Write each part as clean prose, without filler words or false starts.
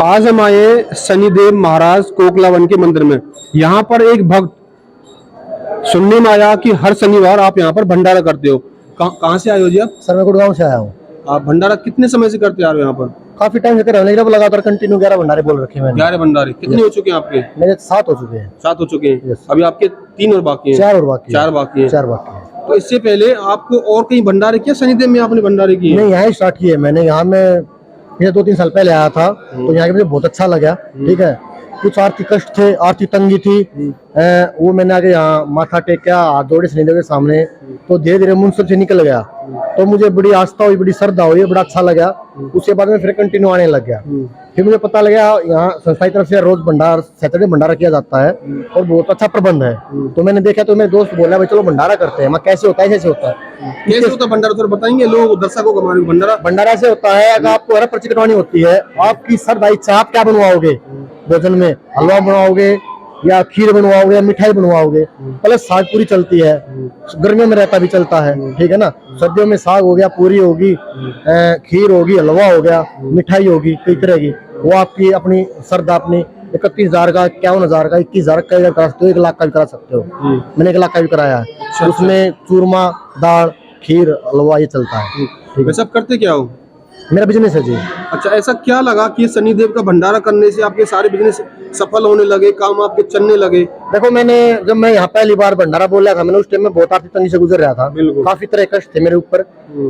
आज हम आए शनिदेव महाराज कोकलावन के मंदिर में। यहाँ पर एक भक्त सुनने में आया कि हर शनिवार आप यहाँ पर भंडारा करते हो। कहाँ से आए हो जी आप? सर मैं गुड़गांव से आया हूँ। आप भंडारा कितने समय से करते आ रहे हो यहाँ पर? काफी टाइम से कर रहा हूँ, लेकिन अब लगातार कंटिन्यू 11 भंडारे बोल रखे मैंने। 11 भंडारे कितने हो चुके हैं आपके? मेरे 7 हो चुके हैं। 7 हो चुके हैं। Yes. अभी आपके 3 और बाकी हैं। 4 और बाकी 4 बाकी हैं। 4 बाकी है। तो इससे पहले आपको और कहीं भंडारे किया? शनिदेव में आपने भंडारे किए? नहीं, यहाँ ही स्टार्ट किए मैंने। यहाँ में ये 2-3 साल पहले आया था, तो यहाँ के मुझे बहुत अच्छा लगा। ठीक है, कुछ आर्थिक कष्ट थे, आर्थिक तंगी थी, वो मैंने आगे यहाँ माथा टेका, हाथ जोड़े शनिदेव के सामने, तो धीरे धीरे मुंह से निकल गया। तो मुझे बड़ी आस्था हुई, बड़ी श्रद्धा हुई, बड़ा अच्छा लगा। उसके बाद में फिर कंटिन्यू आने लग गया। फिर मुझे पता लगा यहाँ संस्था की तरफ से रोज सैटरडे भंडारा किया जाता है और बहुत अच्छा प्रबंध है। तो मैंने देखा, तो मेरे दोस्त बोला भाई चलो भंडारा करते हैं। मैं कैसे होता है? कैसे होता है? कैसे होता है भंडारा? थोड़ा बताएंगे लोग, दर्शकों को हमारे। भंडारा से होता है, अगर आपको हर पर्ची कटवानी होती है, आपकी श्रद्धा इच्छा, आप क्या बनवाओगे भोजन में? हलवा बनवाओगे या खीर बनवाओगे या मिठाई बनवाओगे? पहले साग पूरी चलती है, गर्मियों में रायता भी चलता है। ठीक है ना, सर्दियों में साग हो गया, पूरी होगी, खीर होगी, हलवा हो गया, मिठाई होगी, कई तरह की। वो आपकी अपनी श्रद्धा, अपनी 31,000 का, 51,000 का, 21,000 का करा सकते हो, 1 लाख का भी करा सकते हो। मैंने 1 लाख का भी कराया है। उसमें चूरमा, दाल, खीर, हलवा ये चलता है। ठीक है। सब करते क्या हो? मेरा बिजनेस है जी। अच्छा, ऐसा क्या लगा कि शनिदेव का भंडारा करने से आपके सारे बिजनेस सफल होने लगे, काम आपके चलने लगे? देखो, जब मैं यहाँ पहली बार भंडारा बोला था, मैंने उस टाइम में बहुत आर्थिक तंगी से गुजर रहा था। काफी तरह के कष्ट थे मेरे ऊपर,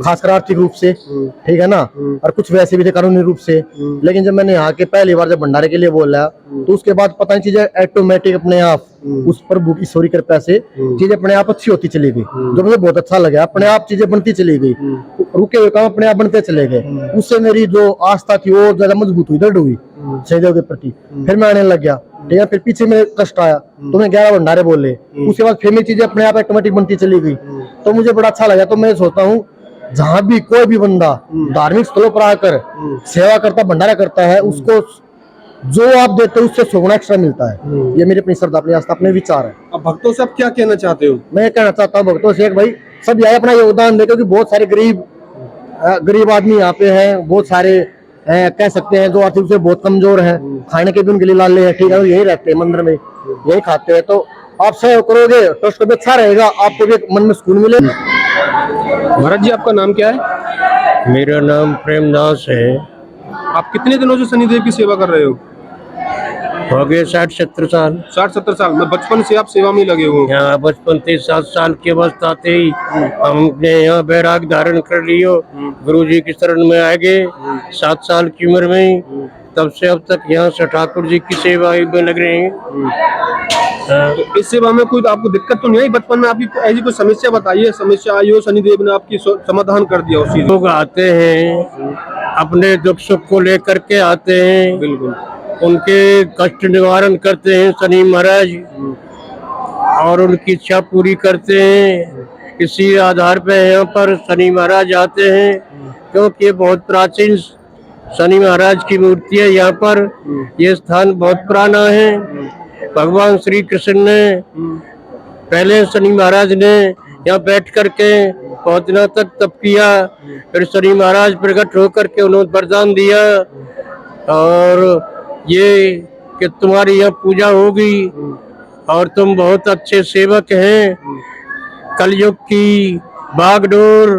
खासकर आर्थिक रूप से। ठीक है ना, और कुछ वैसे भी थे कानूनी रूप से। लेकिन जब मैंने यहाँ के पहली बार जब भंडारे के लिए बोला, तो उसके बाद पता नहीं चीजें ऑटोमेटिक अपने आप उस प्रभु की ईश्वरी कृपा से चीजें अपने आप अच्छी होती चली गई, जो मुझे बहुत अच्छा लगा। अपने आप चीजें बनती चली गई, रुके हुए काम अपने आप बनते चले गए। उससे मेरी जो आस्था थी वो ज्यादा मजबूत हुई, दृढ़ हुई शनिदेव के प्रति। फिर मैं आने लग गया। ठीक है, फिर पीछे में कष्ट आया तो मैं 11 भंडारे बोले। उसके बाद फिर मेरी चीजें अपने आप ऑटोमेटिक बनती चली गई, तो मुझे बड़ा अच्छा लगा। तो मैं सोचता हूँ जहाँ भी कोई भी बंदा धार्मिक स्थलों पर आकर सेवा करता, भंडारा करता है, उसको जो आप देते हो उससे 100 गुना एक्स्ट्रा मिलता है। ये मेरी अपनी श्रद्धा, अपनी आस्था, अपने विचार है। अब भक्तों से आप क्या कहना चाहते हो? मैं कहना चाहता हूँ भक्तों से, भाई सब यही अपना योगदान दे, क्योंकि बहुत सारे गरीब आदमी यहाँ पे हैं, बहुत सारे कह सकते हैं जो आर्थिक रूप से बहुत कमजोर हैं, खाने के भी उनके लिए लाले हैं। ठीक है, यही रहते हैं मंदिर में, यही खाते हैं। तो आप सहयोग करोगे ट्रस्ट को भी अच्छा रहेगा, आपको भी मन में सुकून मिलेगा। महाराज जी, आपका नाम क्या है? मेरा नाम प्रेमदास है। आप कितने दिनों से शनिदेव की सेवा कर रहे हो? हो गए 60-70 साल। 60-70 साल में बचपन से आप सेवा में लगे हो? यहाँ बचपन से 7 साल के अवस्था आते ही हमने यहाँ बैराग धारण कर लियो, गुरु जी की शरण में आ गए 7 साल की उम्र में। तब से अब तक यहाँ से ठाकुर जी की सेवा में लग रहे हैं। तो इस सेवा में कोई आपको दिक्कत तो नहीं आई बचपन में? आपकी ऐसी कोई समस्या बताइए, समस्या आई हो, शनिदेव ने आपकी समाधान कर दिया उस चीज? लोग आते हैं, अपने दुख सुख को लेकर के आते हैं, बिल्कुल उनके कष्ट निवारण करते हैं शनि महाराज, और उनकी इच्छा पूरी करते हैं। इसी आधार पे यहाँ पर शनि महाराज आते हैं, क्योंकि ये बहुत प्राचीन शनि महाराज की मूर्ति है। यहाँ पर ये स्थान बहुत पुराना है। भगवान श्री कृष्ण ने पहले शनि महाराज ने यहाँ बैठ करके बहुत दिनों तक तप किया। फिर शनि महाराज प्रकट होकर के उन्होंने वरदान दिया, और ये कि तुम्हारी यहाँ पूजा होगी और तुम बहुत अच्छे सेवक हैं। कलयुग की बागडोर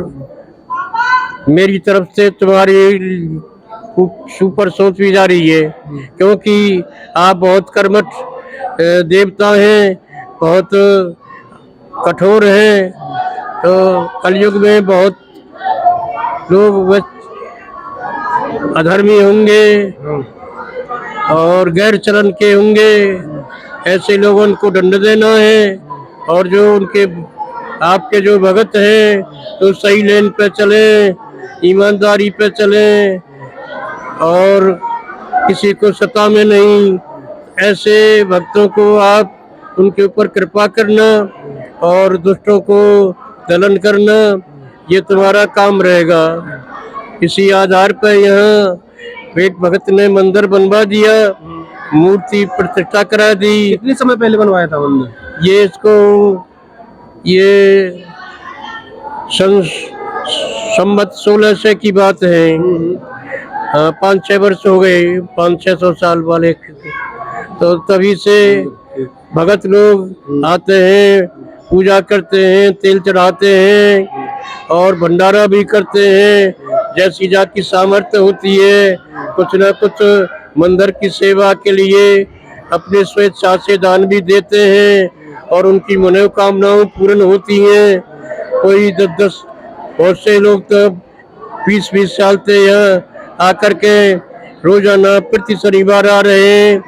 मेरी तरफ से तुम्हारी ऊपर सोची जा रही है, क्योंकि आप बहुत कर्मठ देवता हैं, बहुत कठोर हैं। तो कलयुग में बहुत लोग अधर्मी होंगे और गैर चरण के होंगे। ऐसे लोगों को दंड देना है, और जो उनके आपके जो भगत हैं तो सही लेन पे चले, ईमानदारी पे चले, और किसी को सता में नहीं। ऐसे भक्तों को आप उनके ऊपर कृपा करना और दुष्टों को दलन करना, ये तुम्हारा काम रहेगा। इसी आधार पर यहाँ एक भगत ने मंदिर बनवा दिया, मूर्ति प्रतिष्ठा करा दी। कितने समय पहले बनवाया था मंदिर? ये संवत 1600 की बात है। हाँ 5-6 वर्ष हो गए, 500-600 साल वाले। तो तभी से भगत लोग आते हैं, पूजा करते हैं, तेल चढ़ाते हैं और भंडारा भी करते हैं। जैसी जाकी सामर्थ्य होती है, कुछ न कुछ मंदिर की सेवा के लिए अपने स्वेच्छा से दान भी देते हैं और उनकी मनोकामनाएं पूर्ण होती हैं। कोई 10-10 बहुत से लोग तो 20-20 साल से यहाँ आकर के रोजाना प्रति शनिवार आ रहे हैं,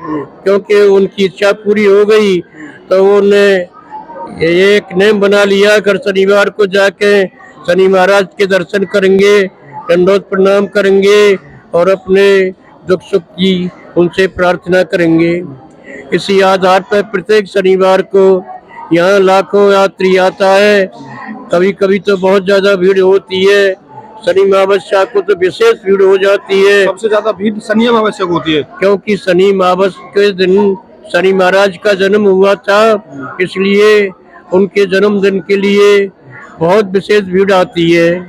क्योंकि उनकी इच्छा पूरी हो गई। तो उन्हें एक नेम बना लिया, अगर शनिवार को जाके शनि महाराज के दर्शन करेंगे, दंडोत प्रणाम करेंगे और अपने दुख सुख की उनसे प्रार्थना करेंगे। इसी आधार पर प्रत्येक शनिवार को यहाँ लाखों यात्री आता है। कभी कभी तो बहुत ज्यादा भीड़ होती है, शनि अमावस्या को तो विशेष भीड़ हो जाती है। सबसे ज्यादा भीड़ शनि अमावस्या को होती है, क्योंकि शनि अमावस्या के दिन शनि महाराज का जन्म हुआ था, इसलिए उनके जन्मदिन के लिए बहुत विशेष भीड़ आती है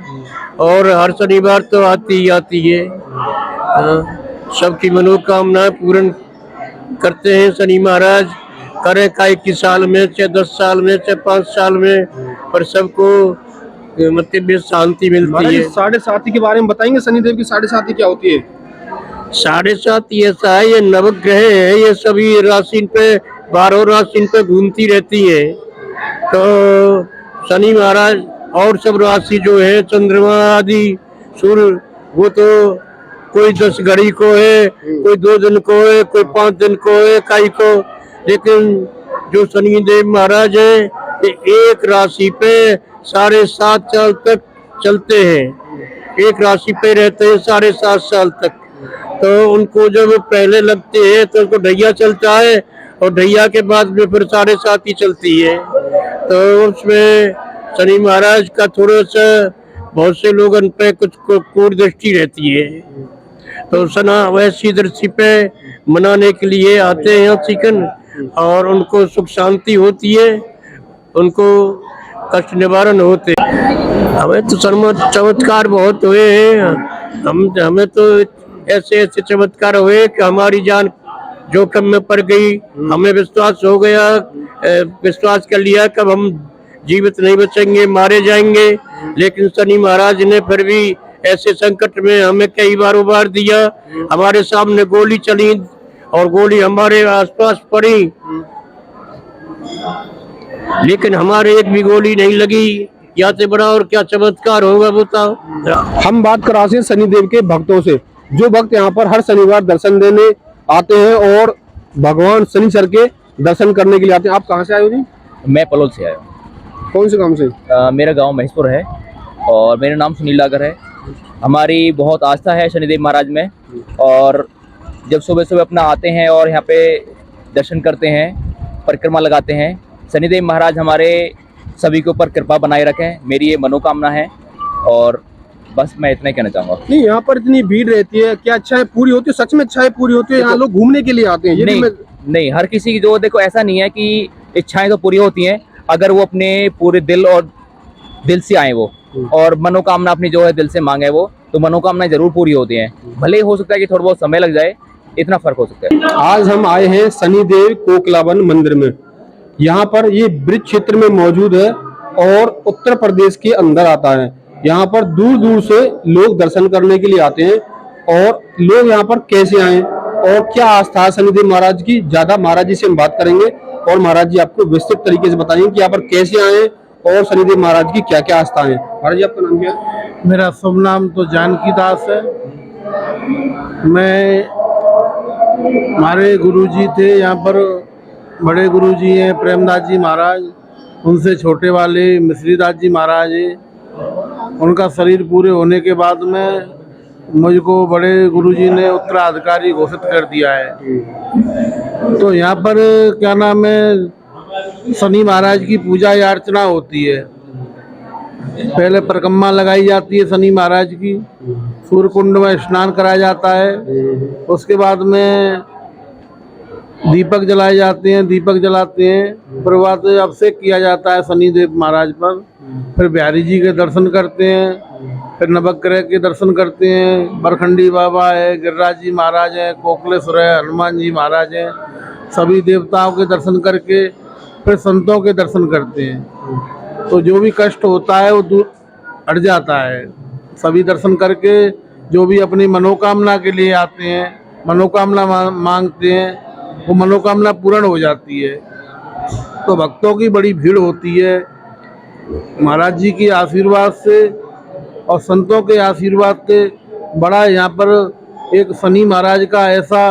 और हर शनिवार तो आती ही आती है। सबकी मनोकामना पूर्ण करते हैं शनि महाराज। करें का 21 साल में, चाहे 10 साल में, चाहे 5 साल में, पर सबको मतलब शांति मिलती है। 7.5 के बारे में बताएंगे, शनिदेव की 7.5 क्या होती है? 7.5 ऐसा है, ये नवग्रह है, ये सभी राशि पे 12 राशि पे घूमती रहती है। तो शनि महाराज और सब राशि जो है, चंद्रमा आदि, सूर्य, वो तो कोई 10 घड़ी को है, कोई 2 दिन को है, कोई 5 दिन को है, कई को। लेकिन जो शनिदेव महाराज है, ये एक राशि पे 7.5 साल तक चलते हैं, एक राशि पे रहते हैं 7.5 साल तक। तो उनको जब पहले लगते हैं तो उनको ढैया चलता है और ढैया के बाद में फिर 7.5 ही चलती है। तो उसमें शनि महाराज का थोड़ा सा बहुत से लोगों पे कुछ कूट दृष्टि रहती है, तो सना वैसी दृष्टि पे मनाने के लिए आते हैं चिकन, और उनको सुख शांति होती है, उनको कष्ट निवारण होते हैं। हमें तो चमत्कार बहुत हुए हैं, हमें तो ऐसे ऐसे चमत्कार हुए कि हमारी जान जोखिम में पड़ गई। हमें विश्वास हो गया, विश्वास कर लिया कि हम जीवित नहीं बचेंगे, मारे जाएंगे। लेकिन शनि महाराज ने फिर भी ऐसे संकट में हमें कई बार उबार दिया। हमारे सामने गोली चली और गोली हमारे आसपास पड़ी, लेकिन हमारे एक भी गोली नहीं लगी। या से बड़ा और क्या चमत्कार होगा बताओ। हम बात कर रहे हैं शनिदेव के भक्तों से, जो भक्त यहाँ पर हर शनिवार दर्शन देने आते हैं और भगवान शनिचर के दर्शन करने के लिए आते हैं। आप कहाँ से आए हो जी? मैं पलोल से आया हूँ। कौन से गांव से? मेरा गांव महेशपुर है और मेरा नाम सुनील लागर है। हमारी बहुत आस्था है शनिदेव महाराज में, और जब सुबह सुबह अपना आते हैं और यहाँ पे दर्शन करते हैं, परिक्रमा लगाते हैं। शनिदेव महाराज हमारे सभी के ऊपर कृपा बनाए रखें, मेरी ये मनोकामना है। और बस मैं इतना ही कहना चाहूँगा। नहीं, यहाँ पर इतनी भीड़ रहती है, क्या इच्छाएं पूरी होती है? सच में इच्छाएं पूरी होती है? यहाँ लोग घूमने के लिए आते हैं? ये नहीं, हर किसी की जो, देखो ऐसा नहीं है कि इच्छाएं तो पूरी होती हैं, अगर वो अपने पूरे दिल से आए वो, और मनोकामना अपनी जो है दिल से मांगे वो, तो मनोकामनाएं जरूर पूरी होती हैं। भले ही हो सकता है कि थोड़ा बहुत समय लग जाए, इतना फर्क हो सकता है। आज हम आए हैं शनिदेव कोकलावन मंदिर में। यहाँ पर ये ब्रिज क्षेत्र में मौजूद है और उत्तर प्रदेश के अंदर आता है। यहाँ पर दूर दूर से लोग दर्शन करने के लिए आते हैं। और लोग यहाँ पर कैसे आए और क्या आस्था है शनिदेव महाराज की, ज्यादा महाराज जी से हम बात करेंगे और महाराज जी आपको विस्तृत तरीके से बताएंगे कि यहाँ पर कैसे आए और शनिदेव महाराज की क्या क्या आस्था है। महाराज जी, आपका नाम क्या है? मेरा शुभ नाम तो जानकी दास है। मैं, हमारे गुरुजी थे यहाँ पर, बड़े गुरुजी हैं प्रेमदास जी महाराज, उनसे छोटे वाले मिश्रीदास जी महाराज हैं। उनका शरीर पूरे होने के बाद में मुझको बड़े गुरुजी ने उत्तराधिकारी घोषित कर दिया है। तो यहाँ पर क्या नाम है, शनि महाराज की पूजा या अर्चना होती है। पहले परिक्रमा लगाई जाती है शनि महाराज की, सूर्य कुंड में स्नान कराया जाता है, उसके बाद में दीपक जलाए जाते हैं, दीपक जलाते हैं, प्रभात अभिषेक किया जाता है शनिदेव महाराज पर। फिर बिहारी जी के दर्शन करते हैं, फिर नवग्रह के दर्शन करते हैं। बरखंडी बाबा है, गिरिराज जी महाराज हैं, कोकलेश्वर है, हनुमान जी महाराज हैं। सभी देवताओं के दर्शन करके फिर संतों के दर्शन करते हैं। तो जो भी कष्ट होता है वो दूर हट जाता है। सभी दर्शन करके जो भी अपनी मनोकामना के लिए आते हैं, मनोकामना मांगते हैं, वो मनोकामना पूर्ण हो जाती है। तो भक्तों की बड़ी भीड़ होती है। महाराज जी के आशीर्वाद से और संतों के आशीर्वाद से बड़ा यहाँ पर एक शनि महाराज का ऐसा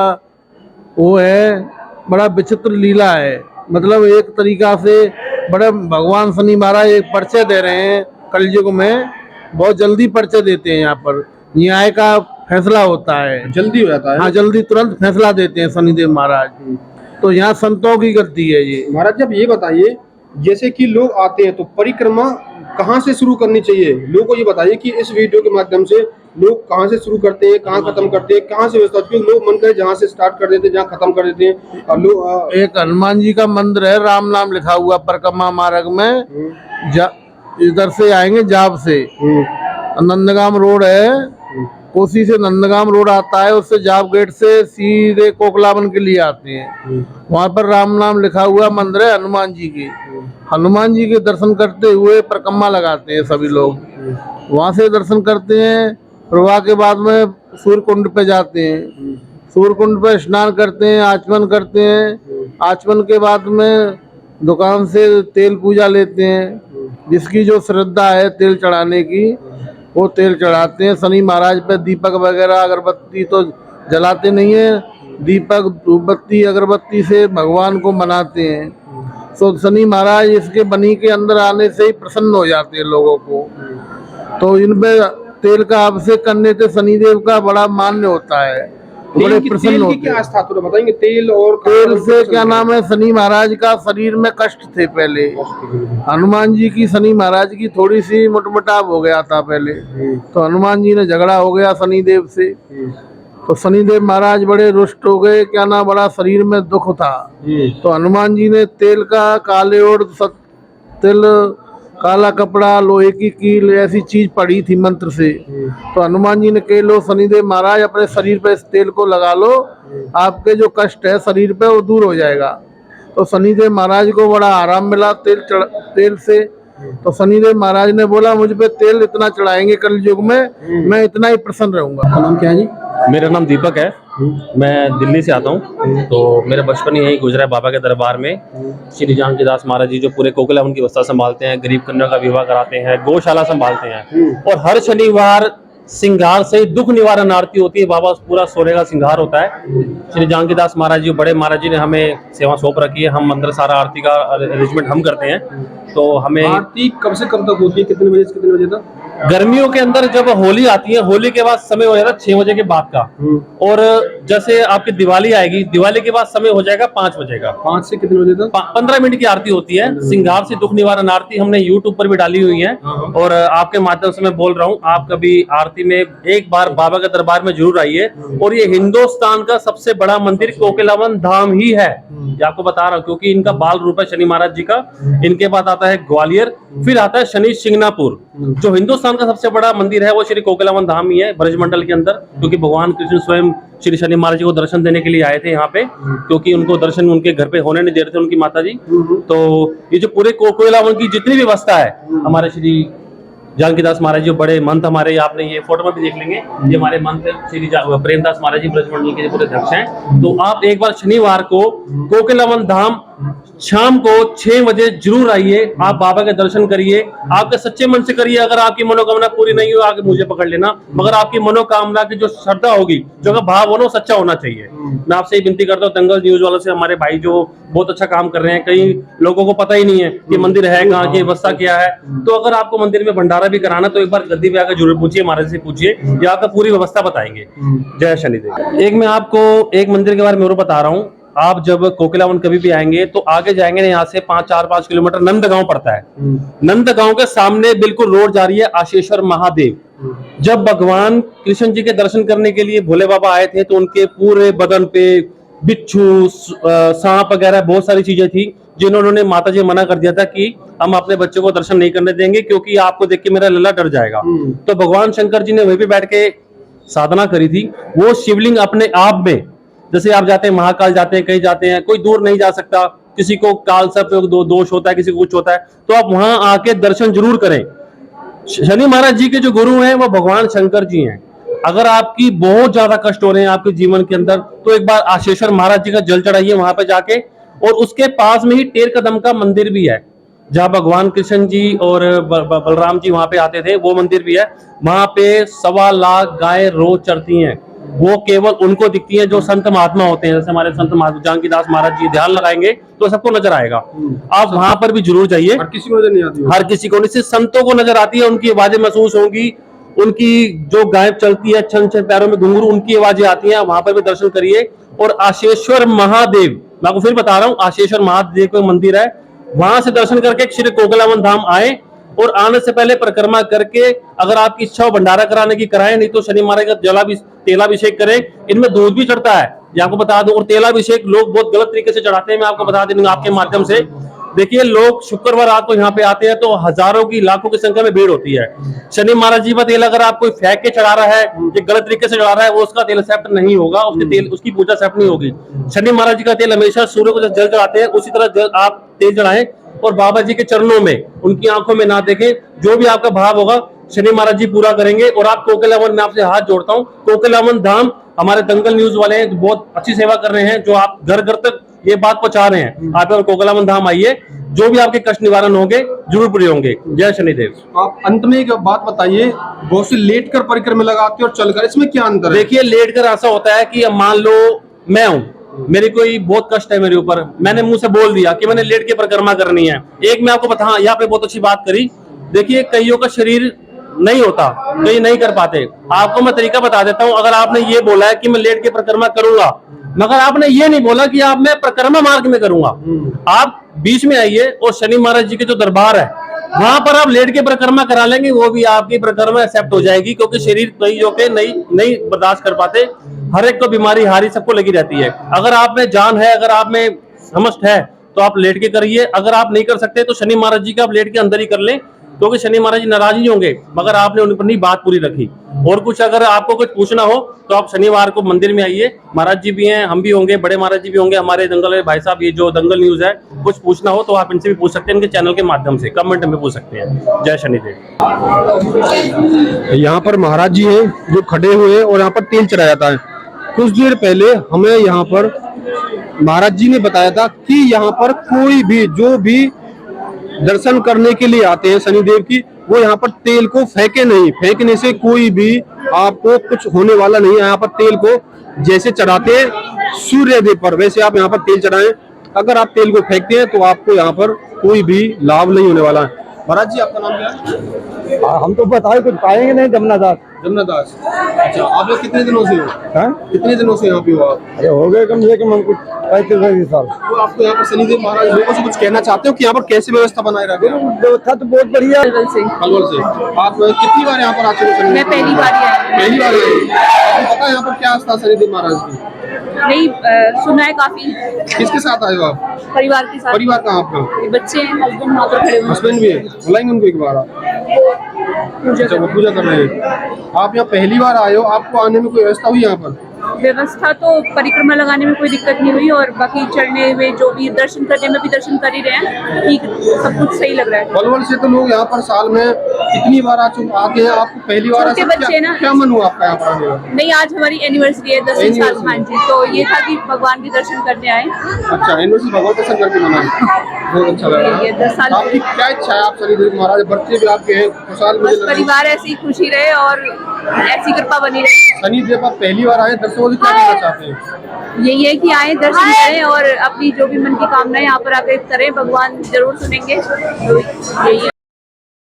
वो है, बड़ा विचित्र लीला है। मतलब एक तरीका से बड़े भगवान शनि महाराज एक परिचय दे रहे हैं कलयुग में। बहुत जल्दी परिचय देते हैं। यहाँ पर न्याय का फैसला होता है, जल्दी हो जाता है। हाँ, जल्दी तुरंत फैसला देते हैं शनिदेव महाराज। तो यहाँ संतों की गद्दी है ये। महाराज जब ये बताइए, जैसे कि लोग आते हैं तो परिक्रमा कहाँ से शुरू करनी चाहिए? लोगों को ये बताइए कि इस वीडियो के माध्यम से लोग कहाँ से शुरू करते हैं, कहाँ खत्म करते हैं, कहाँ से व्यवस्था? क्योंकि लोग मन करे जहाँ से स्टार्ट कर देते हैं, जहाँ खत्म कर देते हैं। और लोग एक हनुमान जी का मंदिर है, राम नाम लिखा हुआ परिक्रमा मार्ग में। इधर से आएंगे जाप से, नंदगाम रोड है, कोसी से नंदगाम रोड आता है, उससे जाप गेट से सीधे कोकलावन के लिए आते हैं। वहाँ पर राम नाम लिखा हुआ मंदिर है हनुमान जी की। हनुमान जी के दर्शन करते हुए परिक्रमा लगाते हैं सभी लोग। वहाँ से दर्शन करते हैं। प्रवाह के बाद में सूर्य कुंड पे जाते हैं। सूर्य कुंड पे स्नान करते हैं, आचमन करते हैं। आचमन के बाद में दुकान से तेल पूजा लेते हैं। जिसकी जो श्रद्धा है तेल चढ़ाने की, वो तेल चढ़ाते हैं। शनि महाराज पे दीपक वगैरह अगरबत्ती तो जलाते नहीं है, दीपक धूपबत्ती अगरबत्ती से भगवान को मनाते हैं। तो शनि महाराज इसके बनी के अंदर आने से ही प्रसन्न हो जाते हैं लोगों को। तो इन पे तेल का अभिषेक करने से शनिदेव का बड़ा मान्य होता है, बड़े प्रसन्न होते हैं। क्या आस्था थोड़ा बताएंगे? तेल और तेल से क्या नाम है, शनि महाराज का शरीर में कष्ट थे पहले। हनुमान जी की शनि महाराज की थोड़ी सी मुटमुटाव हो गया था पहले। तो हनुमान जी ने झगड़ा हो गया शनिदेव से। तो शनिदेव महाराज बड़े रुष्ट हो गए, क्या ना बड़ा शरीर में दुख था। तो हनुमान जी ने तेल का काले और तेल काला कपड़ा, लोहे की कील, ऐसी चीज पड़ी थी मंत्र से। तो हनुमान जी ने कह लो शनिदेव महाराज अपने शरीर पे इस तेल को लगा लो, आपके जो कष्ट है शरीर पे वो दूर हो जाएगा। तो शनिदेव महाराज को बड़ा आराम मिला तेल से। तो शनिदेव महाराज ने बोला मुझ पे तेल इतना चढ़ाएंगे कल युग में, मैं इतना ही प्रसन्न रहूंगा। नाम क्या है जी? मेरा नाम दीपक है। मैं दिल्ली से आता हूँ। तो मेरा बचपन यहीं गुजरा है बाबा के दरबार में। श्री जानकीदास महाराज जी जो पूरे कोकिलावन की व्यवस्था संभालते हैं, गरीब कन्या का विवाह कराते हैं, गौशाला संभालते हैं। और हर शनिवार सिंगार से दुख निवारण आरती होती है। बाबा पूरा सोने का सिंगार होता है। श्री जानकीदास महाराज जी बड़े महाराज जी ने हमें सेवा सौंप रखी है। हम मंदिर सारा आरती का अरेंजमेंट हम करते हैं। तो हमें आरती कब से कब तक होती है? कितने बजे से कितने बजे तक? गर्मियों के अंदर जब होली आती है, होली के बाद समय हो जाता है 6 बजे के बाद का। और जैसे आपकी दिवाली आएगी, दिवाली के बाद समय हो जाएगा 5 बजे का। 5 से कितने बजे तक? 15 मिनट की आरती होती है। सिंगार से दुख निवारण आरती हमने YouTube पर भी डाली हुई है। और आपके माध्यम से मैं बोल रहा हूँ, आप कभी आरती में एक बार बाबा के दरबार में जरूर आइए। और ये हिंदुस्तान का सबसे बड़ा मंदिर कोकिलावन धाम ही है, ये आपको बता रहा हूँ। क्योंकि इनका बाल रूप है शनि महाराज जी का। इनके बाद आता है ग्वालियर, फिर आता है शनि शिंगणापुर। जो हिंदुस्तान का सबसे बड़ा मंदिर है वो श्री कोकिलावन धाम ही है, ब्रजमंडल के अंदर। क्योंकि भगवान कृष्ण स्वयं श्री शनि महाराज जी को दर्शन देने के लिए आए थे यहाँ पे, क्योंकि उनको दर्शन उनके घर पे होने नहीं दे रहे थे उनकी माता जी। तो ये जो पूरे कोकिलावन की जितनी भी व्यवस्था है, हमारे श्री जानकीदास महाराज जी बड़े मंथ हमारे, आपने ये फोटो में भी देख लेंगे, ये हमारे मंथ श्री प्रेमदास महाराज जी ब्रजमंडल के पूरे अध्यक्ष हैं। तो आप एक बार शनिवार को कोकिलावन धाम शाम को 6 बजे जरूर आइए। आप बाबा के दर्शन करिए, आपके सच्चे मन से करिए। अगर आपकी मनोकामना पूरी नहीं हो, आगे मुझे पकड़ लेना। मगर आपकी मनोकामना की जो श्रद्धा होगी, जो का भाव हो ना, सच्चा होना चाहिए। मैं आपसे विनती करता हूँ, दंगल न्यूज वालों से, हमारे भाई जो बहुत अच्छा काम कर रहे हैं, कई लोगों को पता ही नहीं है कि मंदिर है कहाँ की, व्यवस्था क्या है। तो अगर आपको मंदिर में भंडारा भी कराना, तो एक बार गद्दी पे आकर जरूर पूछिए, महाराज से पूछिए, ये आपका पूरी व्यवस्था बताएंगे। जय शनिदेव। एक मैं आपको एक मंदिर के बारे में और बता रहा हूँ। आप जब कोकिलावन कभी भी आएंगे तो आगे जाएंगे ना, यहाँ से 4-5 किलोमीटर नंदगांव पड़ता है। नंदगांव के सामने बिल्कुल रोड जा रही है आशेश्वर महादेव। जब भगवान कृष्ण जी के दर्शन करने के लिए भोले बाबा आए थे, तो उनके पूरे बदन पे बिच्छू, सांप वगैरह बहुत सारी चीजें थी। जिन्होंने माता जी मना कर दिया था कि हम अपने बच्चों को दर्शन नहीं करने देंगे क्योंकि आपको देख के मेरा लल्ला डर जाएगा। तो भगवान शंकर जी ने वहीं पे बैठ के साधना करी थी। वो शिवलिंग अपने आप में, जैसे आप जाते हैं महाकाल जाते हैं, कहीं जाते हैं, कोई दूर नहीं जा सकता, किसी को काल सर्प दोष होता है, किसी को कुछ होता है, तो आप वहां आके दर्शन जरूर करें। शनि महाराज जी के जो गुरु हैं वो भगवान शंकर जी हैं। अगर आपकी बहुत ज्यादा कष्ट हो रहे हैं आपके जीवन के अंदर, तो एक बार आशेश्वर महाराज जी का जल चढ़ाइए वहां पे जाके, और उसके पास में ही टेर कदम का मंदिर भी है जहां भगवान कृष्ण जी और बलराम जी वहां पे आते थे, वो मंदिर भी है। वहां पे 1.25 लाख गाय रोज चरती हैं। वो केवल उनको दिखती है जो संत महात्मा होते हैं, जैसे हमारे संत जानकीदास महाराज जी। ध्यान लगाएंगे तो सबको नजर आएगा। आप वहां पर भी जरूर जाइए। हर किसी को नजर नहीं आती, हर किसी को नहीं, सिर्फ संतों को नजर आती है, उनकी आवाजें महसूस होंगी, उनकी जो गाय चलती है, छन छन पैरों में घुंघरू, उनकी आवाजें आती हैं। वहां पर भी दर्शन करिए। और आशेश्वर महादेव, मैं आपको फिर बता रहा हूँ, आशेश्वर महादेव का मंदिर है, वहां से दर्शन करके श्री कोकिलावन धाम आए, और आने से पहले परिक्रमा करके अगर आपकी इच्छा हो भंडारा कराने की कराएं, नहीं तो शनि महाराज का तेलाभिषेक करें। इनमें दूध भी चढ़ता है, ये आपको बता दूं। और तेलाभिषेक लोग बहुत गलत तरीके से चढ़ाते हैं, मैं आपको बता दूंगा आपके माध्यम से। देखिए, लोग शुक्रवार रात को यहाँ पे आते हैं तो हजारों की लाखों की संख्या में भीड़ होती है। शनि महाराज जी का तेल अगर आप कोई फेंक के चढ़ा रहा है, ये गलत तरीके से चढ़ा रहा है, वो उसका तेल एक्सेप्ट नहीं होगा, उसके तेल उसकी पूजा एक्सेप्ट नहीं होगी। शनि महाराज जी का तेल हमेशा सूर्य को जल चढ़ाते हैं, उसी तरह आप तेल चढ़ाएं और बाबा जी के चरणों में, उनकी आंखों में ना देखें। जो भी आपका भाव होगा शनि महाराज जी पूरा करेंगे। और आप कोकिलावन में आपसे हाथ जोड़ता हूँ, कोकिलावन धाम हमारे दंगल न्यूज वाले हैं, बहुत अच्छी सेवा कर रहे हैं, जो आप घर घर तक ये बात पहुंचा रहे हैं। आप कोकिलावन धाम आइए, जो भी आपके कष्ट निवारण होंगे जरूर पूरे होंगे। जय शनिदेव। आप अंत में एक बात बताइए, बहुत से लेट कर परिक्रमा लगाते हैं और चलकर, इसमें क्या अंतर है? देखिए, लेट कर ऐसा होता है कि अब मान लो मैं हूं, मेरी कोई बहुत कष्ट है मेरे ऊपर, मैंने मुंह से बोल दिया कि मैंने लेट के परिक्रमा करनी है। एक मैं आपको बता, यहाँ पे बहुत अच्छी बात करी। देखिए, कईयों का शरीर नहीं होता, कई नहीं कर पाते। आपको मैं तरीका बता देता हूँ। अगर आपने ये बोला है कि मैं लेट के परिक्रमा करूंगा, मगर आपने ये नहीं बोला कि आप मैं परिक्रमा मार्ग में करूंगा, आप बीच में आइए और शनि महाराज जी के जो दरबार है वहां पर आप लेट के परिक्रमा करा लेंगे, वो भी आपकी परिक्रमा एक्सेप्ट हो जाएगी। क्योंकि शरीर कई जो के नहीं बर्दाश्त कर पाते, हर एक को बीमारी हारी सबको लगी रहती है। अगर आप में जान है, अगर आप में समस्त है, तो आप लेट के करिए। अगर आप नहीं कर सकते तो शनि महाराज जी का आप लेट के अंदर ही कर लें, क्योंकि शनि महाराज जी नाराज नहीं होंगे, मगर आपने उन अपनी बात पूरी रखी। और कुछ अगर आपको कुछ पूछना हो तो आप शनिवार को मंदिर में आइए, महाराज जी भी हैं, हम भी होंगे, बड़े महाराज जी भी होंगे, हमारे दंगल भाई साहब, ये जो दंगल न्यूज है, कुछ पूछना हो तो आप इनसे भी पूछ सकते हैं, इनके चैनल के माध्यम से कमेंट में पूछ सकते हैं। जय शनिदेव। यहाँ पर महाराज जी हैं जो खड़े हुए और यहाँ पर तेल चढ़ाया जाता है। कुछ देर पहले हमें यहाँ पर महाराज जी ने बताया था कि यहाँ पर कोई भी जो भी दर्शन करने के लिए आते हैं शनिदेव की, वो यहाँ पर तेल को फेंके नहीं। फेंकने से कोई भी आपको कुछ होने वाला नहीं है। यहाँ पर तेल को जैसे चढ़ाते हैं सूर्यदेव पर, वैसे आप यहाँ पर तेल चढ़ाएं। अगर आप तेल को फेंकते हैं तो आपको यहाँ पर कोई भी लाभ नहीं होने वाला है। महाराज जी, आपका नाम क्या है? हम तो बताए कुछ पाएंगे नहीं। जमुनादास। जमुनादास। अच्छा, आप लोग कितने दिनों से हो? कितने दिनों से यहाँ पे हो आप? अरे हो गए कम से कम हमको 35 साल। तो आपको यहाँ पर शनिदेव महाराज लोगों से कुछ कहना चाहते हो कि यहाँ पर कैसे व्यवस्था बनाए रखे? व्यवस्था तो बहुत बढ़िया। अलवर से। आप कितनी बार यहाँ पर आ चुके हैं? मैं पहली बार ही आई। पहली बार आई। आपको पता है यहाँ पर क्या आस्था शनिदेव महाराज की? नहीं, सुना है काफी। किसके साथ आए हो आप? परिवार के साथ। परिवार कहाँ आपका? बच्चे हैं, हस्बैंड वहाँ पर खड़े हुए हैं। हस्बैंड भी है, बुलाएंगे उनको एक बार। अच्छा, वो पूजा कर रहे हैं। आप यहाँ पहली बार आए हो, आपको आने में कोई व्यवस्था हुई यहाँ पर? व्यवस्था तो परिक्रमा लगाने में कोई दिक्कत नहीं हुई, और बाकी चढ़ने में जो भी दर्शन करने में भी दर्शन कर ही रहे हैं, ठीक, सब कुछ सही लग रहा है। अलवर से तो लोग यहाँ पर साल में कितनी बार आते हैं, आपको पहली बार छोटे बच्चे ना। क्या मन हुआ आपका यहाँ पर आने का? नहीं, आज हमारी एनिवर्सरी है, 10वीं साल। हाँ जी, तो ये था कि भगवान के दर्शन करने आए। अच्छा, एनिवर्सरी भगवान दर्शन करके मनाए, बहुत अच्छा लग रहा ये 10 साल। आपकी क्या इच्छा है? आप शनिदेव महाराज, बच्चे भी आपके हैं, खुशहाल बस परिवार ऐसी ही खुशी रहे और ऐसी कृपा बनी रहे। शनिदेव आप पहली बार आए, दर्शकों से क्या कहना चाहते हैं? यही है कि आए, दर्शन करें और अपनी जो भी मन की कामना है यहाँ पर आकर करें, भगवान जरूर सुनेंगे। तो यही है।